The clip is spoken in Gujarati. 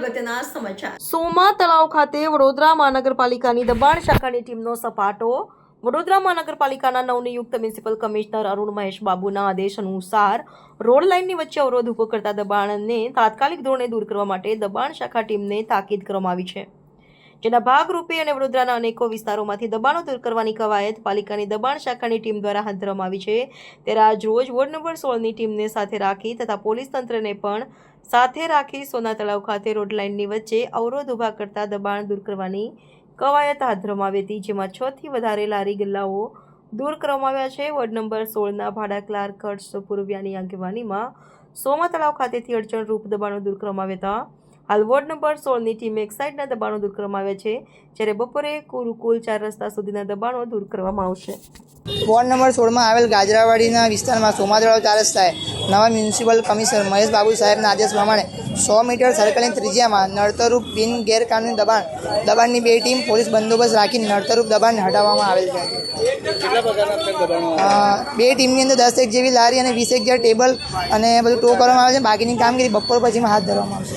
અગત્યના સમાચાર। સોમા તળાવ ખાતે વડોદરા મહાનગરપાલિકાની દબાણ શાખાની ટીમનો સપાટો। વડોદરા મહાનગરપાલિકાના નવનિયુક્ત મ્યુનિસિપલ કમિશનર અરુણ મહેશ બાબુના આદેશ અનુસાર રોડ લાઇનની વચ્ચે અવરોધ ઉભો કરતા દબાણને તાત્કાલિક ધોરણે દૂર કરવા માટે દબાણ શાખા ટીમને તાકીદ કરવામાં આવી છે, જેના ભાગરૂપે અને વડોદરાના અનેકો વિસ્તારોમાંથી દબાણો દૂર કરવાની કવાયત પાલિકાની દબાણ શાખાની ટીમ દ્વારા હાથ ધરવામાં આવી છે। ત્યારે આજ રોજ વોર્ડ નંબર 16ની ટીમને સાથે રાખી તથા પોલીસ તંત્રને પણ સાથે રાખી સોના તળાવ ખાતે રોડ લાઇનની વચ્ચે અવરોધ ઊભા કરતા દબાણ દૂર કરવાની કવાયત હાથ ધરવામાં આવી હતી, જેમાં 6 થી વધારે લારી ગલ્લાઓ દૂર કરવામાં આવ્યા છે। વોર્ડ નંબર 16ના ભાડા ક્લાર્ક હર્ષ પૂર્વિયાની આગેવાનીમાં સોમા તળાવ ખાતેથી અડચણરૂપ દબાણો દૂર કરવામાં આવ્યા હતા। હાલ વોર્ડ નંબર 16ની ટીમે એક સાઇડના દબાણો દૂર કરવામાં આવ્યા છે, જ્યારે બપોરે કુલ 4 રસ્તા સુધીના દબાણો દૂર કરવામાં આવશે। વોર્ડ નંબર 16માં આવેલ ગાજરાવાડીના વિસ્તારમાં સોમા તળાવ 4 રસ્તાએ નવા મ્યુનિસિપલ કમિશનર મહેશ બાબુ સાહેબના આદેશ પ્રમાણે 100 મીટર સર્કલની ત્રિજ્યામાં નડતરરૂપ બિન ગેરકાનૂની દબાણની 2 ટીમ પોલીસ બંદોબસ્ત રાખીને નડતરરૂપ દબાણ હટાવવામાં આવેલ છે। 2 ટીમની અંદર 10 જેવી લારી અને 20 જેવા ટેબલ અને બધું ટો કરવામાં આવે છે। બાકીની કામગીરી બપોર પછીમાં હાથ ધરવામાં આવશે।